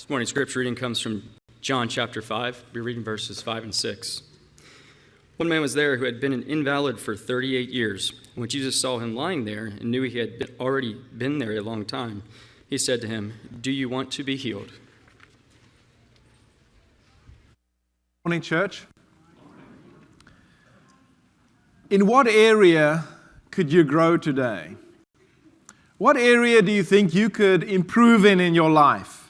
This morning's scripture reading comes from John chapter 5. We're reading verses 5 and 6. One man was there who had been an invalid for 38 years. When Jesus saw him lying there and knew he had already been there a long time, he said to him, "Do you want to be healed?" Morning, church. In what area could you grow today? What area do you think you could improve in your life?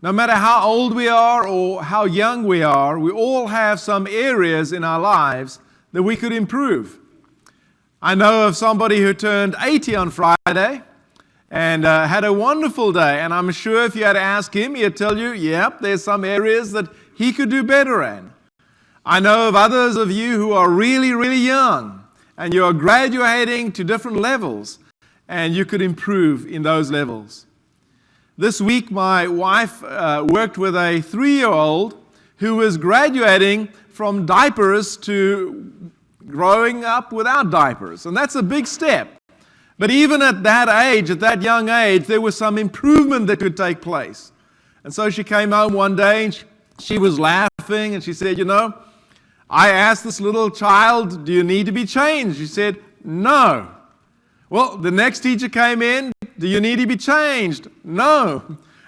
No matter how old we are or how young we are, we all have some areas in our lives that we could improve. I know of somebody who turned 80 on Friday and had a wonderful day. And I'm sure if you had to ask him, he'd tell you, yep, there's some areas that he could do better in. I know of others of you who are really, really young and you are graduating to different levels and you could improve in those levels. This week, my wife worked with a 3-year-old who was graduating from diapers to growing up without diapers. And that's a big step. But even at that age, at that young age, there was some improvement that could take place. And so she came home one day and she was laughing and she said, "You know, I asked this little child, do you need to be changed?" She said, "No." Well, the next teacher came in, "Do you need to be changed?" "No."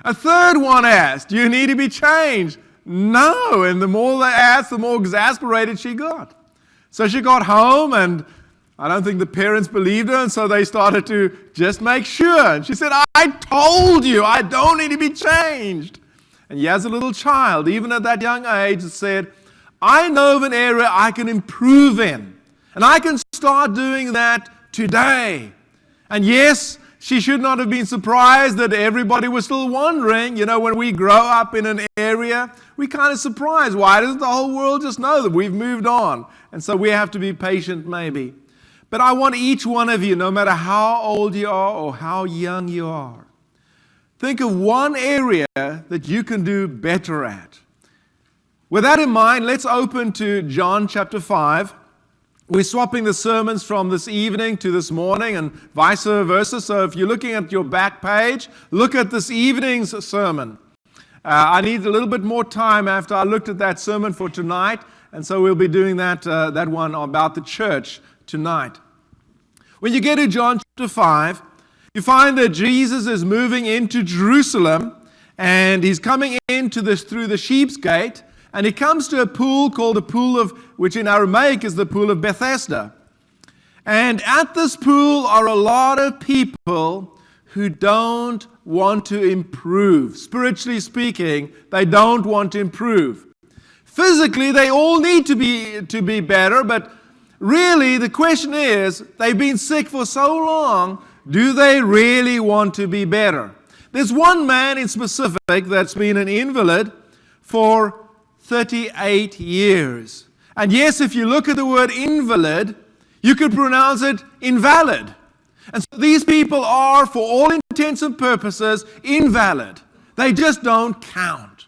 A third one asked, "Do you need to be changed?" "No." And the more they asked, the more exasperated she got. So she got home, and I don't think the parents believed her, and so they started to just make sure. And she said, "I told you, I don't need to be changed." And as a little child, even at that young age, said, "I know of an area I can improve in, and I can start doing that today." And yes, she should not have been surprised that everybody was still wondering. You know, when we grow up in an area, we kind of surprised. Why doesn't the whole world just know that we've moved on? And so we have to be patient maybe. But I want each one of you, no matter how old you are or how young you are, think of one area that you can do better at. With that in mind, let's open to John chapter 5. We're swapping the sermons from this evening to this morning and vice versa. So if you're looking at your back page, look at this evening's sermon. I need a little bit more time after I looked at that sermon for tonight. And so we'll be doing that one about the church tonight. When you get to John chapter 5, you find that Jesus is moving into Jerusalem and he's coming into this through the Sheep's Gate. And he comes to a pool called the pool of, which in Aramaic is the pool of Bethesda. And at this pool are a lot of people who don't want to improve. Spiritually speaking, they don't want to improve. Physically, they all need to be better, but really the question is, they've been sick for so long, do they really want to be better? There's one man in specific that's been an invalid for 38 years. And yes, if you look at the word invalid, you could pronounce it invalid. And so these people are, for all intents and purposes, invalid. They just don't count.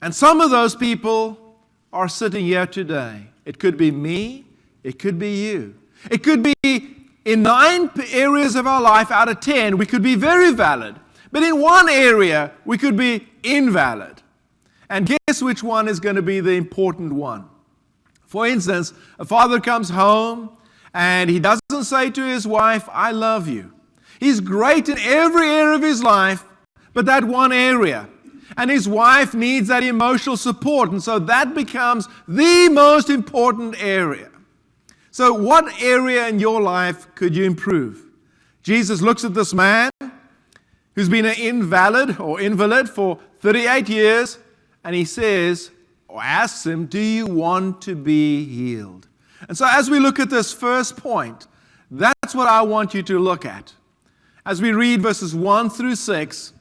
And some of those people are sitting here today. It could be me. It could be you. It could be in 9 areas of our life out of 10, we could be very valid. But in one area, we could be invalid. And guess which one is going to be the important one? For instance, a father comes home and he doesn't say to his wife, "I love you." He's great in every area of his life, but that one area. And his wife needs that emotional support. And so that becomes the most important area. So what area in your life could you improve? Jesus looks at this man who's been an invalid for 38 years. And he says, or asks him, "Do you want to be healed?" And so as we look at this first point, that's what I want you to look at. As we read verses 1 through 6,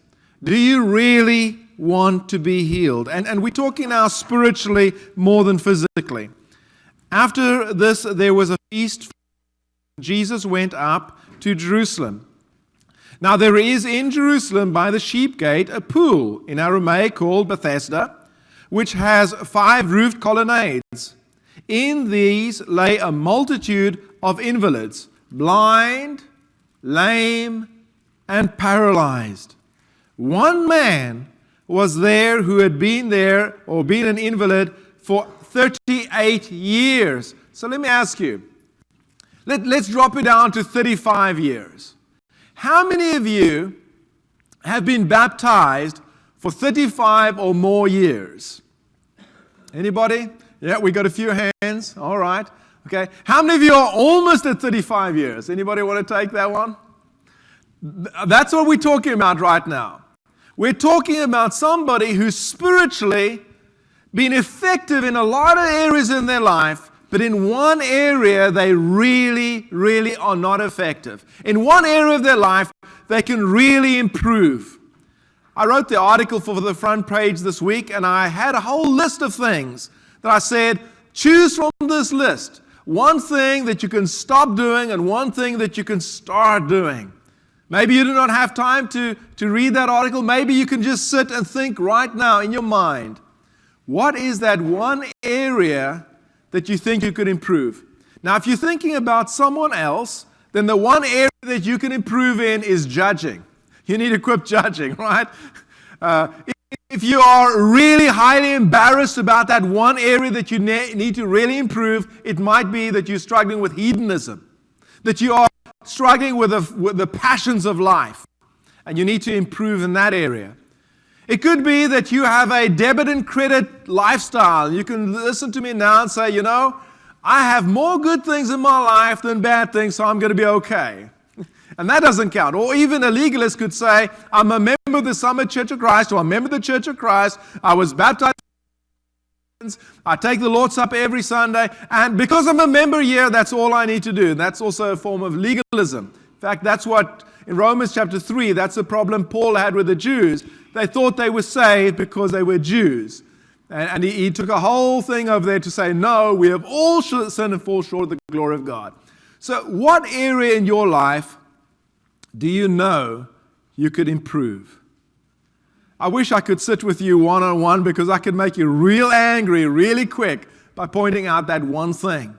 do you really want to be healed? And we're talking now spiritually more than physically. After this, there was a feast. Jesus went up to Jerusalem. Now there is in Jerusalem by the Sheep Gate a pool in Aramaic called Bethesda, which has 5 roofed colonnades. In these lay a multitude of invalids, blind, lame, and paralyzed. One man was there who had been there or been an invalid for 38 years. So let me ask you, let's drop it down to 35 years. How many of you have been baptized for 35 or more years? Anybody? Yeah, we got a few hands. All right. Okay. How many of you are almost at 35 years? Anybody want to take that one? That's what we're talking about right now. We're talking about somebody who's spiritually been effective in a lot of areas in their life, but in one area they really, really are not effective. In one area of their life, they can really improve. I wrote the article for the front page this week, and I had a whole list of things that I said, choose from this list one thing that you can stop doing and one thing that you can start doing. Maybe you do not have time to read that article. Maybe you can just sit and think right now in your mind, what is that one area that you think you could improve? Now, if you're thinking about someone else, then the one area that you can improve in is judging. You need to quit judging, right? If you are really highly embarrassed about that one area that you need to really improve, it might be that you're struggling with hedonism, that you are struggling with the passions of life, and you need to improve in that area. It could be that you have a debit and credit lifestyle. You can listen to me now and say, you know, I have more good things in my life than bad things, so I'm going to be okay. And that doesn't count. Or even a legalist could say, I'm a member of the Summit Church of Christ, or I'm a member of the Church of Christ, I was baptized, I take the Lord's Supper every Sunday, and because I'm a member here, that's all I need to do. That's also a form of legalism. In fact, that's what, in Romans chapter 3, that's the problem Paul had with the Jews. They thought they were saved because they were Jews. And he took a whole thing over there to say, no, we have all sinned and fall short of the glory of God. So what area in your life do you know you could improve? I wish I could sit with you one-on-one because I could make you real angry really quick by pointing out that one thing.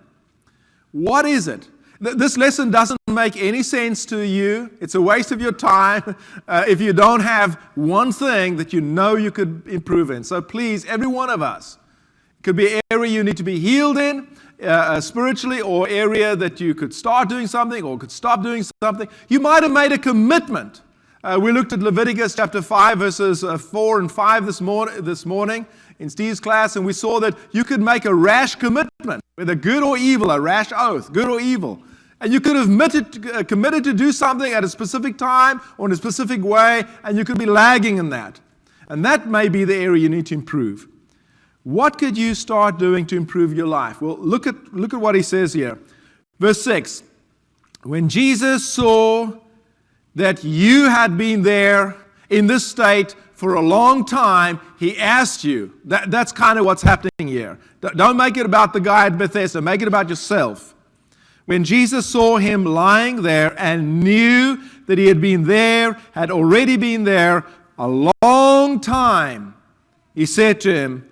What is it? This lesson doesn't make any sense to you. It's a waste of your time if you don't have one thing that you know you could improve in. So please, every one of us, it could be an area you need to be healed in spiritually, or area that you could start doing something or could stop doing something. You might have made a commitment. We looked at Leviticus chapter 5, verses 4 and 5 this morning in Steve's class, and we saw that you could make a rash commitment, whether good or evil, a rash oath, good or evil. And you could have committed to do something at a specific time or in a specific way, and you could be lagging in that. And that may be the area you need to improve. What could you start doing to improve your life? Well, look at what he says here. Verse 6, when Jesus saw that you had been there in this state for a long time, he asked you. That's kind of what's happening here. Don't make it about the guy at Bethesda. Make it about yourself. When Jesus saw him lying there and knew that he had already been there a long time, he said to him,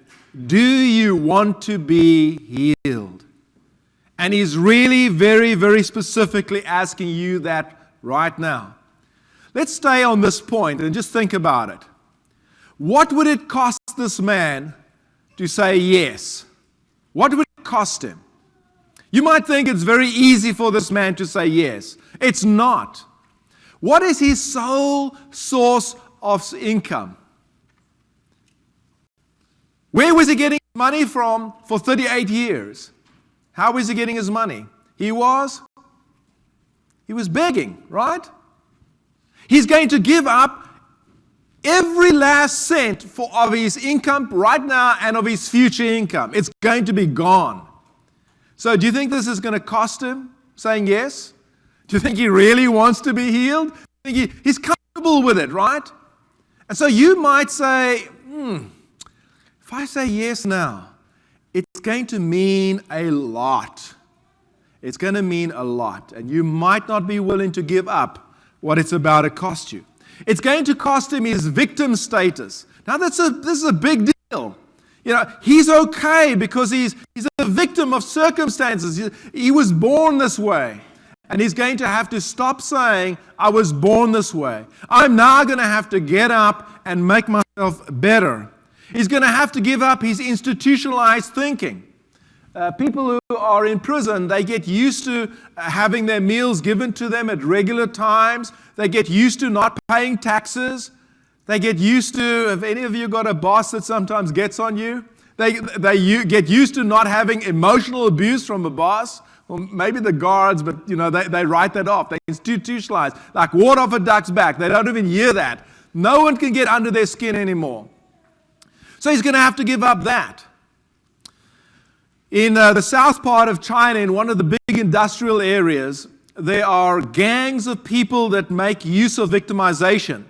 do you want to be healed? And he's really very, very specifically asking you that right now. Let's stay on this point and just think about it. What would it cost this man to say yes? What would it cost him? You might think it's very easy for this man to say yes. It's not. What is his sole source of income? Where was he getting money from for 38 years? How was he getting his money? He was begging, right? He's going to give up every last cent of his income right now and of his future income. It's going to be gone. So do you think this is going to cost him saying yes? Do you think he really wants to be healed? Do you think he's comfortable with it, right? And so you might say, if I say yes now, it's going to mean a lot. It's going to mean a lot. And you might not be willing to give up what it's about to cost you. It's going to cost him his victim status. Now this is a big deal. You know, he's okay because he's a victim of circumstances. He was born this way. And he's going to have to stop saying, I was born this way. I'm now going to have to get up and make myself better. He's going to have to give up his institutionalized thinking. People who are in prison, they get used to having their meals given to them at regular times. They get used to not paying taxes. They get used to, have any of you got a boss that sometimes gets on you? They get used to not having emotional abuse from a boss. Well, maybe the guards, but they write that off. They institutionalize, like water off a duck's back. They don't even hear that. No one can get under their skin anymore. So he's going to have to give up that. In the south part of China, in one of the big industrial areas, there are gangs of people that make use of victimization.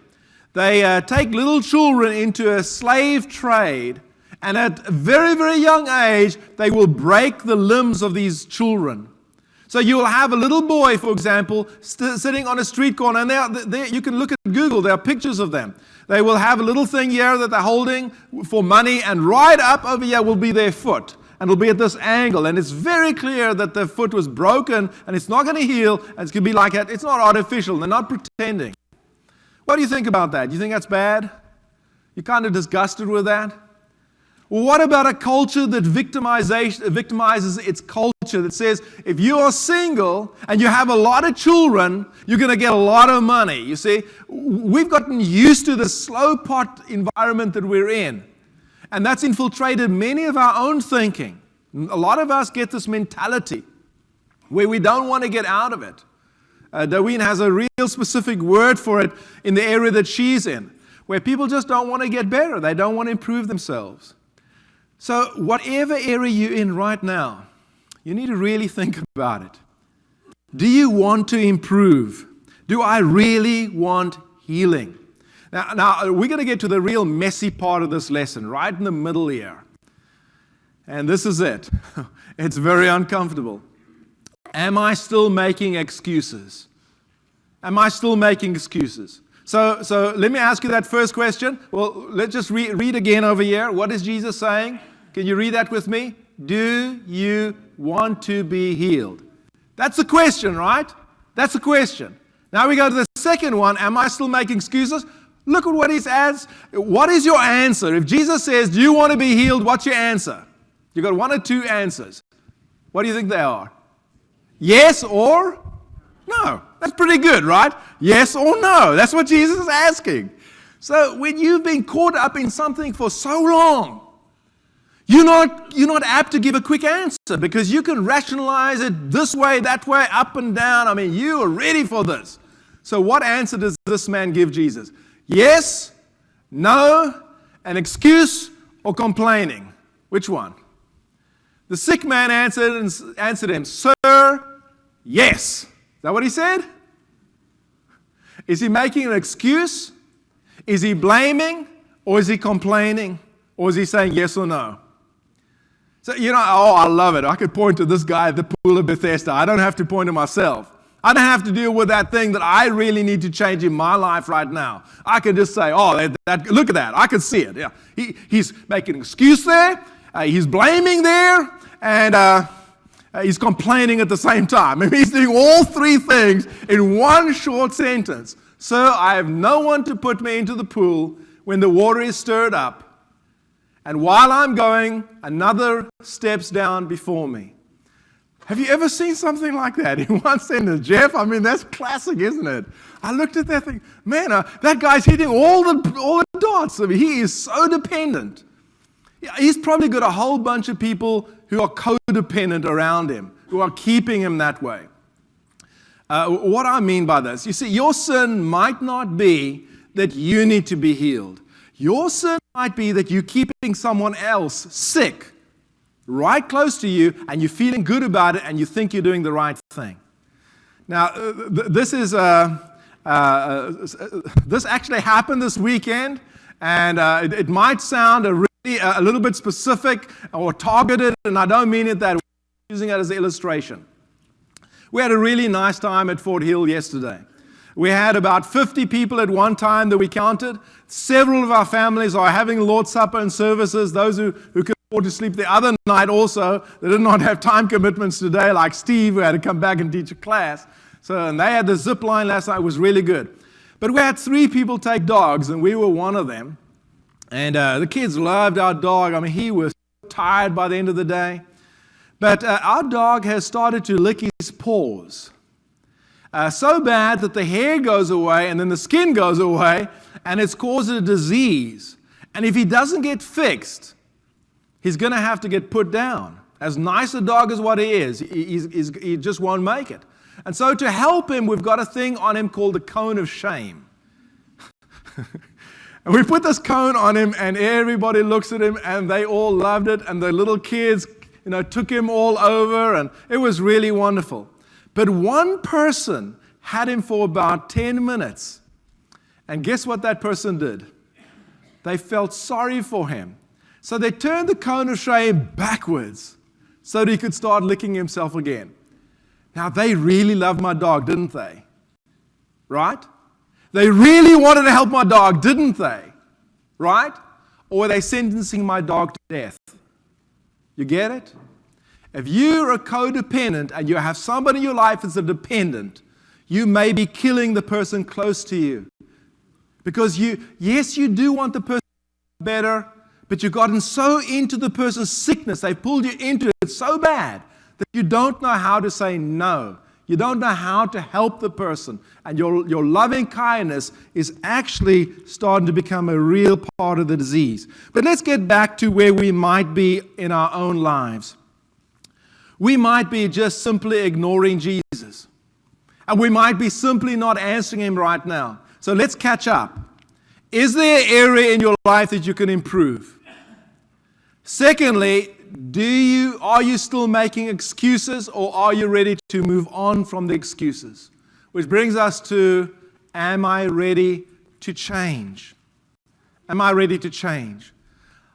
They take little children into a slave trade, and at a very, very young age, they will break the limbs of these children. So you will have a little boy, for example, sitting on a street corner, and you can look at Google, there are pictures of them. They will have a little thing here that they're holding for money, and right up over here will be their foot. And it'll be at this angle, and it's very clear that the foot was broken, and it's not going to heal, and it's going to be like that. It's not artificial. They're not pretending. What do you think about that? Do you think that's bad? You're kind of disgusted with that? Well, what about a culture that victimizes its culture, that says if you are single and you have a lot of children, you're going to get a lot of money? You see, we've gotten used to the slow pot environment that we're in. And that's infiltrated many of our own thinking. A lot of us get this mentality where we don't want to get out of it. Guin has a real specific word for it in the area that she's in, where people just don't want to get better. They don't want to improve themselves. So whatever area you're in right now, you need to really think about it. Do you want to improve? Do I really want healing? Now, we're going to get to the real messy part of this lesson, right in the middle here. And this is it. It's very uncomfortable. Am I still making excuses? Am I still making excuses? So let me ask you that first question. Well, let's just read again over here. What is Jesus saying? Can you read that with me? Do you want to be healed? That's the question, right? That's the question. Now we go to the second one. Am I still making excuses? Look at what he says. What is your answer? If Jesus says, do you want to be healed? What's your answer? You've got one or two answers. What do you think they are? Yes or no. That's pretty good, right? Yes or no. That's what Jesus is asking. So when you've been caught up in something for so long, you're not apt to give a quick answer because you can rationalize it this way, that way, up and down. I mean, you are ready for this. So what answer does this man give Jesus? Yes, no, an excuse, or complaining? Which one? The sick man answered him, Sir, yes. Is that what he said? Is he making an excuse? Is he blaming? Or is he complaining? Or is he saying yes or no? So, I love it. I could point to this guy at the pool of Bethesda. I don't have to point to myself. I don't have to deal with that thing that I really need to change in my life right now. I can just say, look at that. I can see it. Yeah, he's making an excuse there. He's blaming there. And he's complaining at the same time. I mean, he's doing all three things in one short sentence. Sir, I have no one to put me into the pool when the water is stirred up. And while I'm going, another steps down before me. Have you ever seen something like that in one sentence, Jeff? I mean, that's classic, isn't it? I looked at that thing, man, that guy's hitting all the dots. I mean, he is so dependent. He's probably got a whole bunch of people who are codependent around him, who are keeping him that way. What I mean by this, you see, your sin might not be that you need to be healed. Your sin might be that you're keeping someone else sick right close to you, and you're feeling good about it, and you think you're doing the right thing. Now, this actually happened this weekend, and it might sound a little bit specific or targeted, and I don't mean it that way. I'm using it as an illustration. We had a really nice time at Fort Hill yesterday. We had about 50 people at one time that we counted. Several of our families are having Lord's Supper and services. Those who could afford to sleep the other night also, they did not have time commitments today, like Steve, who had to come back and teach a class. And they had the zip line last night. It was really good. But we had 3 people take dogs, and we were one of them. And the kids loved our dog. I mean, he was tired by the end of the day. But our dog has started to lick his paws. So bad that the hair goes away, and then the skin goes away, and it's caused a disease. And if he doesn't get fixed, he's going to have to get put down. As nice a dog as what he is, he just won't make it. And so to help him, we've got a thing on him called the cone of shame. And we put this cone on him, and everybody looks at him, and they all loved it, and the little kids, took him all over, and it was really wonderful. But one person had him for about 10 minutes, and guess what that person did? They felt sorry for him. So they turned the cone of shame backwards so that he could start licking himself again. Now, they really loved my dog, didn't they? Right? They really wanted to help my dog, didn't they? Right? Or were they sentencing my dog to death? You get it? If you're a codependent and you have somebody in your life that's a dependent, you may be killing the person close to you. Because you do want the person better, but you've gotten so into the person's sickness, they pulled you into it so bad that you don't know how to say no. You don't know how to help the person. And your loving kindness is actually starting to become a real part of the disease. But let's get back to where we might be in our own lives. We might be just simply ignoring Jesus. And we might be simply not answering Him right now. So let's catch up. Is there an area in your life that you can improve? Secondly, are you still making excuses, or are you ready to move on from the excuses? Which brings us to, am I ready to change? Am I ready to change?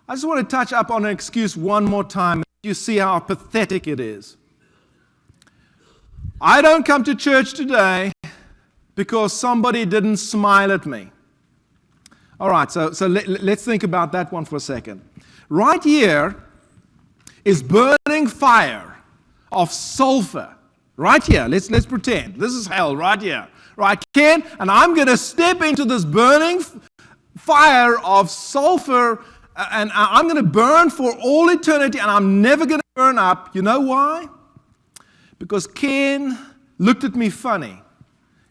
I just want to touch up on an excuse one more time. You see how pathetic it is. I don't come to church today because somebody didn't smile at me. All right, so let's think about that one for a second. Right here is burning fire of sulfur. Right here, let's pretend. This is hell right here. Right, Ken? And I'm going to step into this burning fire of sulfur, and I'm going to burn for all eternity, and I'm never going to burn up. You know why? Because Ken looked at me funny.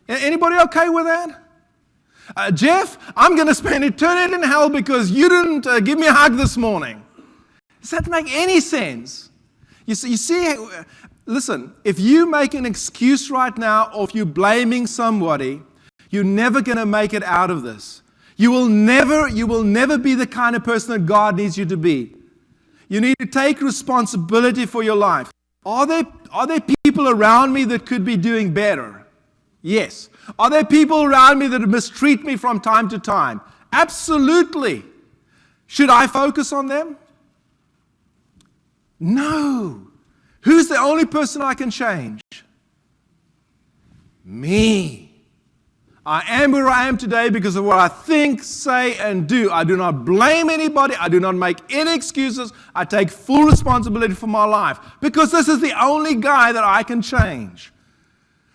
Anybody okay with that? Jeff, I'm going to spend eternity in hell because you didn't give me a hug this morning. Does that make any sense? You see, listen, if you make an excuse right now, or if you're blaming somebody, you're never going to make it out of this. You will never be the kind of person that God needs you to be. You need to take responsibility for your life. Are there people around me that could be doing better? Yes. Are there people around me that mistreat me from time to time? Absolutely. Should I focus on them? No. Who's the only person I can change? Me. I am where I am today because of what I think, say, and do. I do not blame anybody. I do not make any excuses. I take full responsibility for my life because this is the only guy that I can change.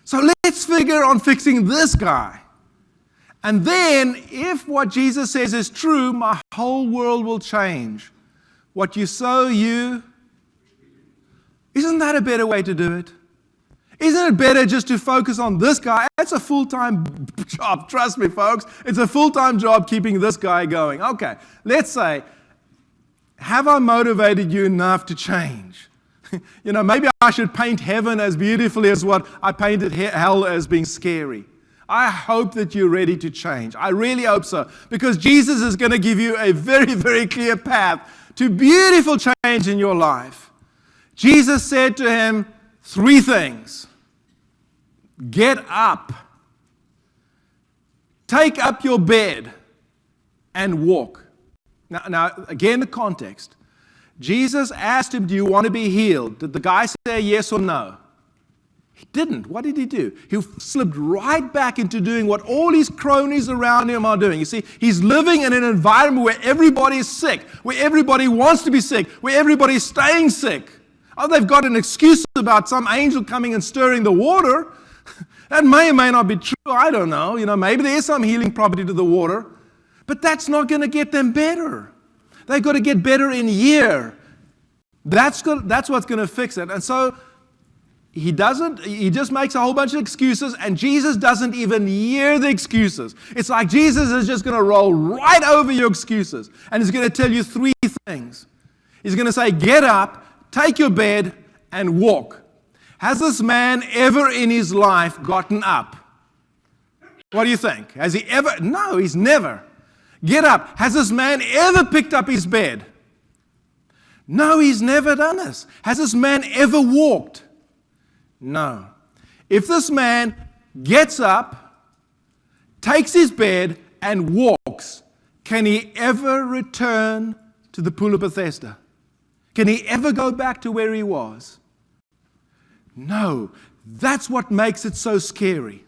So let's figure on fixing this guy. And then, if what Jesus says is true, my whole world will change. What you sow, isn't that a better way to do it? Isn't it better just to focus on this guy? That's a full-time job. Trust me, folks. It's a full-time job keeping this guy going. Okay, let's say, have I motivated you enough to change? Maybe I should paint heaven as beautifully as what I painted hell as being scary. I hope that you're ready to change. I really hope so. Because Jesus is going to give you a very, very clear path to beautiful change in your life. Jesus said to him 3 things. Get up. Take up your bed and walk. Now again, the context. Jesus asked him, do you want to be healed? Did the guy say yes or no? He didn't. What did he do? He slipped right back into doing what all his cronies around him are doing. You see, he's living in an environment where everybody is sick, where everybody wants to be sick, where everybody's staying sick. Oh, they've got an excuse about some angel coming and stirring the water. That may or may not be true. I don't know. Maybe there is some healing property to the water. But that's not going to get them better. They've got to get better in here. That's what's going to fix it. And so he just makes a whole bunch of excuses, and Jesus doesn't even hear the excuses. It's like Jesus is just going to roll right over your excuses, and he's going to tell you three things. He's going to say, get up, take your bed, and walk. Has this man ever in his life gotten up? What do you think? Has he ever? No, he's never. Get up. Has this man ever picked up his bed? No, he's never done this. Has this man ever walked? No. If this man gets up, takes his bed, and walks, can he ever return to the pool of Bethesda? Can he ever go back to where he was? No. That's what makes it so scary.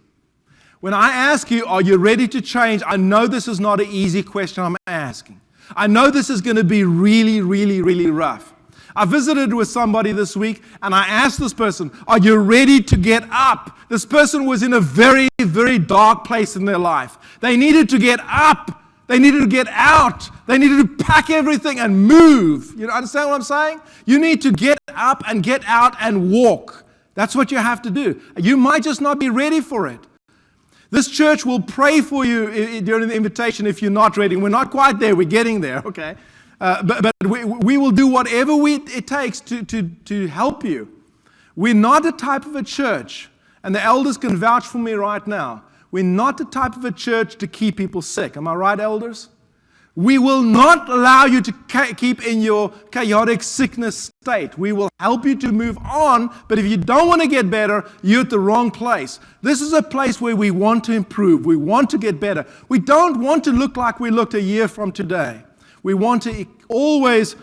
When I ask you, are you ready to change? I know this is not an easy question I'm asking. I know this is going to be really, really, really rough. I visited with somebody this week, and I asked this person, are you ready to get up? This person was in a very, very dark place in their life. They needed to get up. They needed to get out. They needed to pack everything and move. You understand what I'm saying? You need to get up and get out and walk. That's what you have to do. You might just not be ready for it. This church will pray for you during the invitation if you're not ready. We're not quite there. We're getting there, okay? But we will do whatever it takes to help you. We're not the type of a church, and the elders can vouch for me right now. We're not the type of a church to keep people sick. Am I right, elders? We will not allow you to keep in your chaotic sickness state. We will help you to move on, but if you don't want to get better, you're at the wrong place. This is a place where we want to improve. We want to get better. We don't want to look like we looked a year from today. We want to always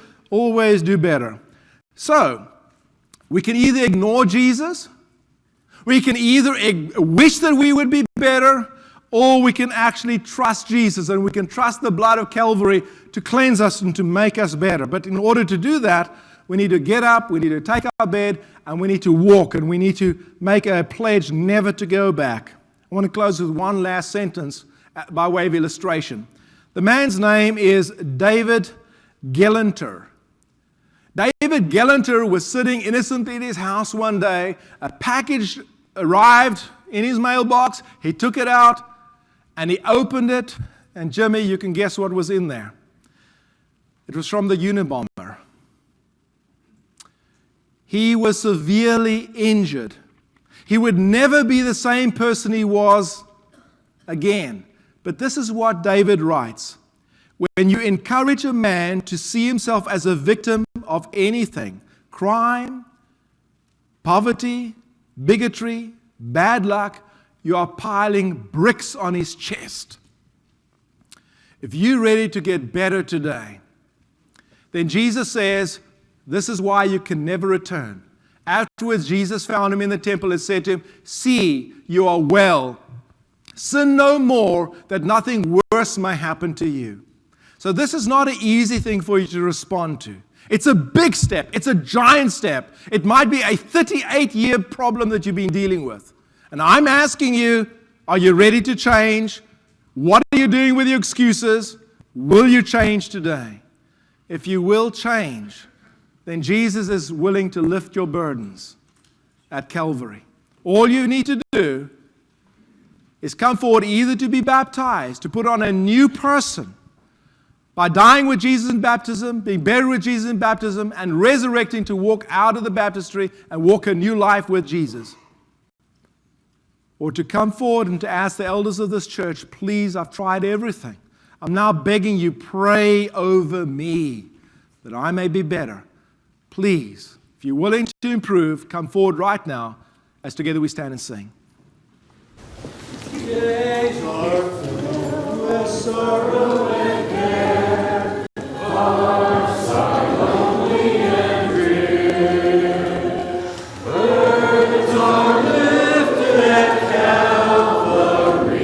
do better. So, we can either ignore Jesus, we can either wish that we would be better, or we can actually trust Jesus, and we can trust the blood of Calvary to cleanse us and to make us better. But in order to do that, we need to get up, we need to take our bed, and we need to walk, and we need to make a pledge never to go back. I want to close with one last sentence by way of illustration. The man's name is David Gellinter. David Gellinter was sitting innocently in his house one day. A package arrived in his mailbox. He took it out and he opened it. And Jimmy, you can guess what was in there. It was from the Unabomber. He was severely injured. He would never be the same person he was again. But this is what David writes. When you encourage a man to see himself as a victim of anything, crime, poverty, bigotry, bad luck, you are piling bricks on his chest. If you're ready to get better today, then Jesus says, this is why you can never return. Afterwards, Jesus found him in the temple and said to him, see, you are well. Sin no more, that nothing worse may happen to you. So this is not an easy thing for you to respond to. It's a big step. It's a giant step. It might be a 38-year problem that you've been dealing with. And I'm asking you, are you ready to change? What are you doing with your excuses? Will you change today? If you will change, then Jesus is willing to lift your burdens at Calvary. All you need to do is come forward either to be baptized, to put on a new person, by dying with Jesus in baptism, being buried with Jesus in baptism, and resurrecting to walk out of the baptistry and walk a new life with Jesus. Or to come forward and to ask the elders of this church, please, I've tried everything. I'm now begging you, pray over me that I may be better. Please, if you're willing to improve, come forward right now as together we stand and sing. Days are filled with sorrow and care. Hearts are lonely and drear. Burdens are lifted at Calvary.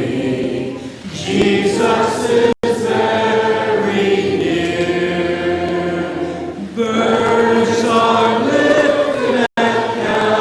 Jesus is very near. Burdens are lifted at Calvary.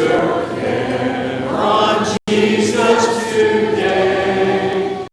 Lord.